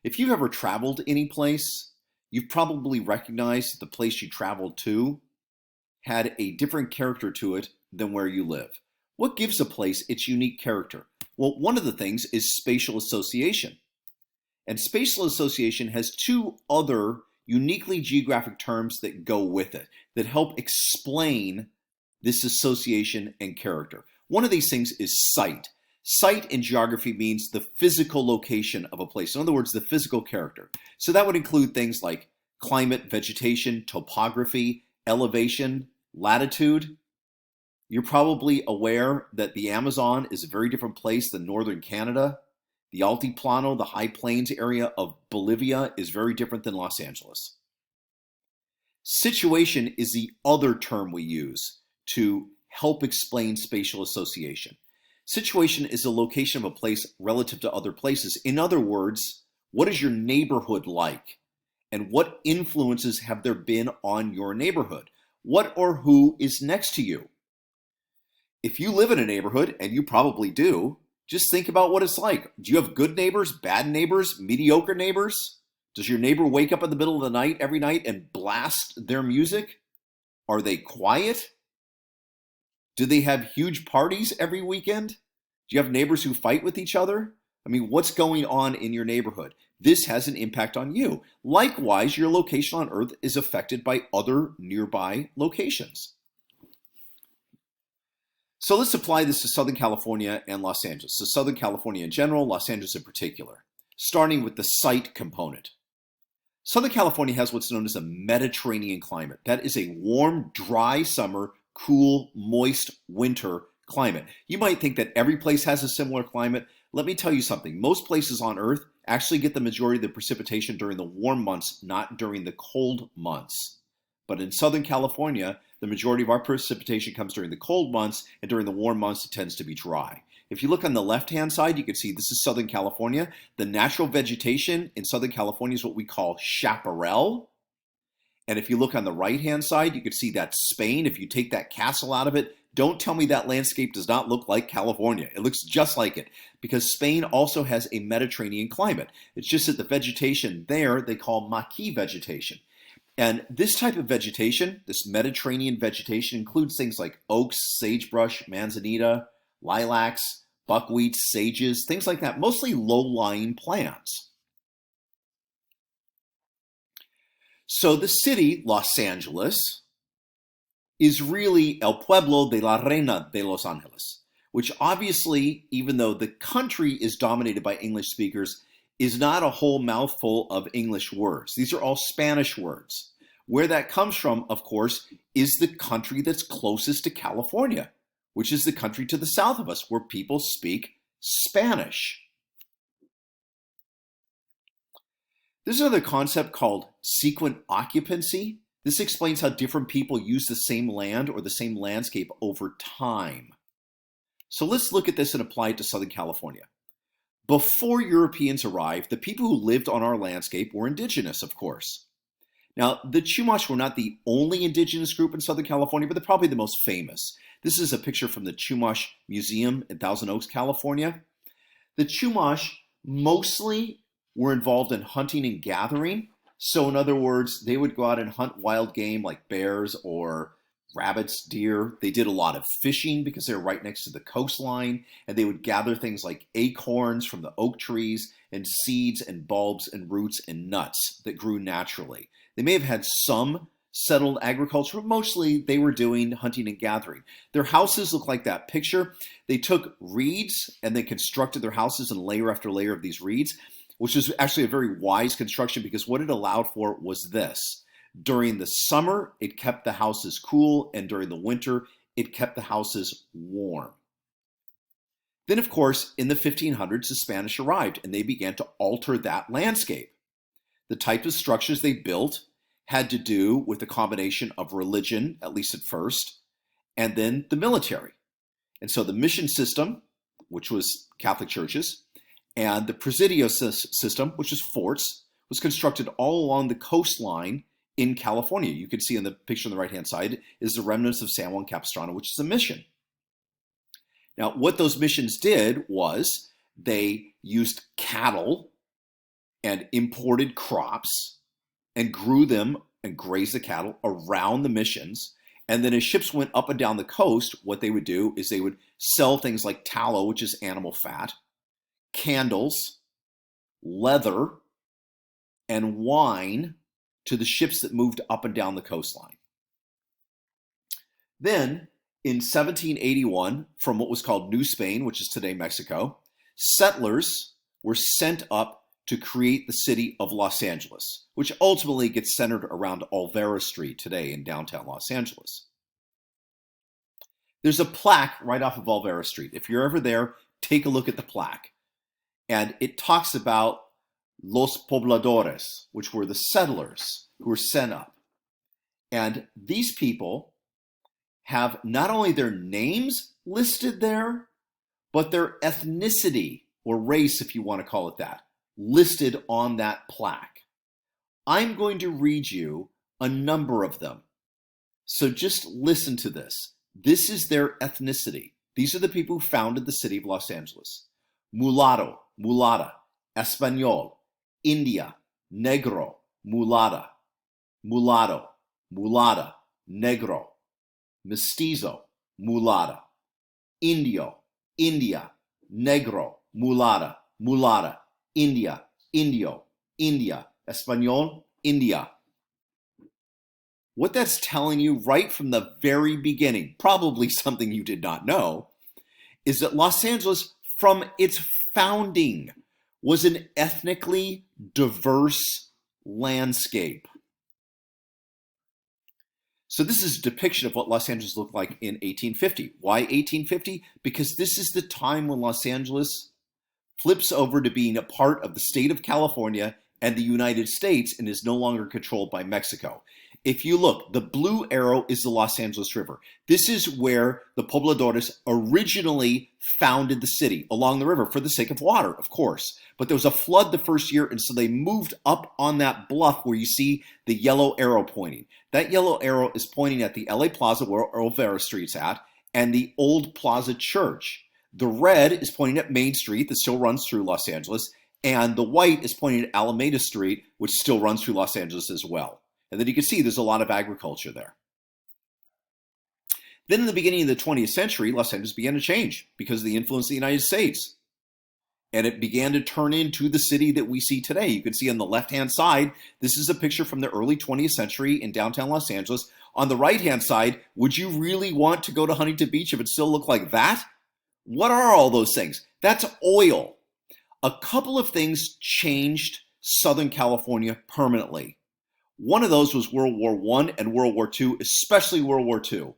If you've ever traveled any place, you've probably recognized that the place you traveled to had a different character to it than where you live. What gives a place its unique character? Well, one of the things is spatial association. And spatial association has two other uniquely geographic terms that go with it that help explain this association and character. One of these things is site. Site in geography means the physical location of a place. In other words, the physical character. So that would include things like climate, vegetation, topography, elevation, latitude. You're probably aware that the Amazon is a very different place than northern Canada. The Altiplano, the high plains area of Bolivia, is very different than Los Angeles. Situation is the other term we use to help explain spatial association. Situation is the location of a place relative to other places. In other words, what is your neighborhood like? And what influences have there been on your neighborhood? What or who is next to you? If you live in a neighborhood, and you probably do, just think about what it's like. Do you have good neighbors, bad neighbors, mediocre neighbors? Does your neighbor wake up in the middle of the night every night and blast their music? Are they quiet? Do they have huge parties every weekend? Do you have neighbors who fight with each other? I mean, what's going on in your neighborhood? This has an impact on you. Likewise, your location on Earth is affected by other nearby locations. So let's apply this to Southern California and Los Angeles. So Southern California in general, Los Angeles in particular, starting with the site component. Southern California has what's known as a Mediterranean climate. That is a warm, dry summer, cool, moist winter climate. You might think that every place has a similar climate. Let me tell you something. Most places on Earth actually get the majority of the precipitation during the warm months, not during the cold months. But in Southern California, the majority of our precipitation comes during the cold months, and during the warm months, it tends to be dry. If you look on the left-hand side, you can see this is Southern California. The natural vegetation in Southern California is what we call chaparral. And if you look on the right-hand side, you can see that's Spain. If you take that castle out of it, don't tell me that landscape does not look like California. It looks just like it because Spain also has a Mediterranean climate. It's just that the vegetation there they call maquis vegetation. And this type of vegetation, this Mediterranean vegetation, includes things like oaks, sagebrush, manzanita, lilacs, buckwheat, sages, things like that, mostly low-lying plants. So the city, Los Angeles, is really El Pueblo de la Reina de Los Angeles, which obviously, even though the country is dominated by English speakers, is not a whole mouthful of English words. These are all Spanish words. Where that comes from, of course, is the country that's closest to California, which is the country to the south of us, where people speak Spanish. There's another concept called sequent occupancy. This explains how different people use the same land or the same landscape over time. So let's look at this and apply it to Southern California. Before Europeans arrived, the people who lived on our landscape were indigenous, of course. Now, the Chumash were not the only indigenous group in Southern California, but they're probably the most famous. This is a picture from the Chumash Museum in Thousand Oaks, California. The Chumash mostly were involved in hunting and gathering. So in other words, they would go out and hunt wild game like bears or rabbits, deer. They did a lot of fishing because they were right next to the coastline, and they would gather things like acorns from the oak trees and seeds and bulbs and roots and nuts that grew naturally. They may have had some settled agriculture, but mostly they were doing hunting and gathering. Their houses look like that picture. They took reeds and they constructed their houses in layer after layer of these reeds, which is actually a very wise construction because what it allowed for was this. During the summer, it kept the houses cool, and during the winter, it kept the houses warm. Then, of course, in the 1500s, the Spanish arrived, and they began to alter that landscape. The type of structures they built had to do with the combination of religion, at least at first, and then the military. And so the mission system, which was Catholic churches, and the presidio system, which is forts, was constructed all along the coastline in California. You can see in the picture on the right-hand side is the remnants of San Juan Capistrano, which is a mission. Now, what those missions did was they used cattle and imported crops and grew them and grazed the cattle around the missions. And then as ships went up and down the coast, what they would do is they would sell things like tallow, which is animal fat, candles, leather, and wine to the ships that moved up and down the coastline. Then in 1781, from what was called New Spain, which is today Mexico, settlers were sent up to create the city of Los Angeles, which ultimately gets centered around Olvera Street today in downtown Los Angeles. There's a plaque right off of Olvera Street. If you're ever there, take a look at the plaque. And it talks about Los Pobladores, which were the settlers who were sent up. And these people have not only their names listed there, but their ethnicity, or race if you want to call it that, listed on that plaque. I'm going to read you a number of them. So just listen to this. This is their ethnicity. These are the people who founded the city of Los Angeles. Mulatto, mulatta, Español, India, negro, mulatta, mulatto, mulatta, negro, mestizo, mulatta, indio, India, negro, mulatta, mulatta, India, indio, India, Español, India. What that's telling you right from the very beginning, probably something you did not know, is that Los Angeles, from its founding, was an ethnically diverse landscape. So this is a depiction of what Los Angeles looked like in 1850. Why 1850? Because this is the time when Los Angeles flips over to being a part of the state of California and the United States and is no longer controlled by Mexico. If you look, the blue arrow is the Los Angeles River. This is where the pobladores originally founded the city, along the river, for the sake of water, of course. But there was a flood the first year, and so they moved up on that bluff where you see the yellow arrow pointing. That yellow arrow is pointing at the LA Plaza, where Olvera Street's at, and the Old Plaza Church. The red is pointing at Main Street, that still runs through Los Angeles, and the white is pointing at Alameda Street, which still runs through Los Angeles as well. And then you can see there's a lot of agriculture there. Then in the beginning of the 20th century, Los Angeles began to change because of the influence of the United States. And it began to turn into the city that we see today. You can see on the left-hand side, this is a picture from the early 20th century in downtown Los Angeles. On the right-hand side, would you really want to go to Huntington Beach if it still looked like that? What are all those things? That's oil. A couple of things changed Southern California permanently. One of those was World War I and World War II, especially World War II.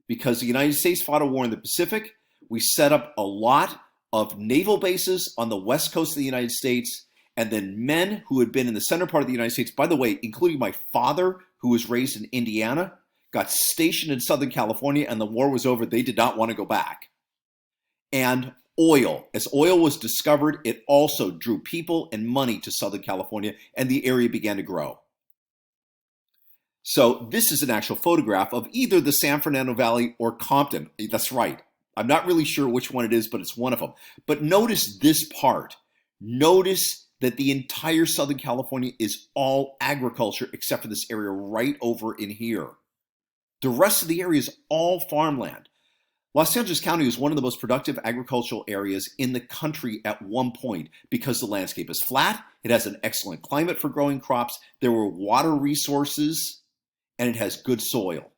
Because the United States fought a war in the Pacific, we set up a lot of naval bases on the west coast of the United States, and then men who had been in the center part of the United States, by the way, including my father, who was raised in Indiana, got stationed in Southern California, and the war was over. They did not want to go back. And oil. As oil was discovered, it also drew people and money to Southern California, and the area began to grow. So this is an actual photograph of either the San Fernando Valley or Compton. That's right. I'm not really sure which one it is, but it's one of them. But notice this part. Notice that the entire Southern California is all agriculture except for this area right over in here. The rest of the area is all farmland. Los Angeles County is one of the most productive agricultural areas in the country at one point because the landscape is flat, it has an excellent climate for growing crops, there were water resources, and it has good soil.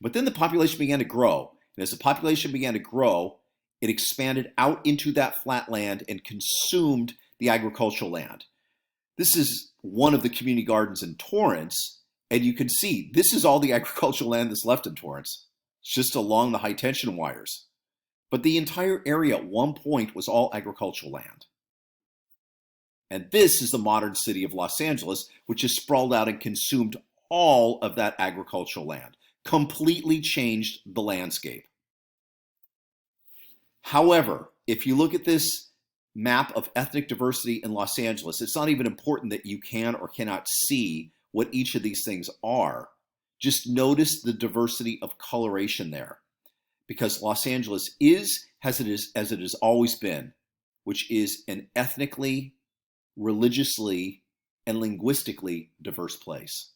But then the population began to grow. And as the population began to grow, it expanded out into that flat land and consumed the agricultural land. This is one of the community gardens in Torrance. And you can see this is all the agricultural land that's left in Torrance. It's just along the high tension wires. But the entire area at one point was all agricultural land. And this is the modern city of Los Angeles, which has sprawled out and consumed all of that agricultural land, completely changed the landscape. However, if you look at this map of ethnic diversity in Los Angeles, it's not even important that you can or cannot see what each of these things are. Just notice the diversity of coloration there, because Los Angeles is as it has always been, which is an ethnically religiously and linguistically diverse place.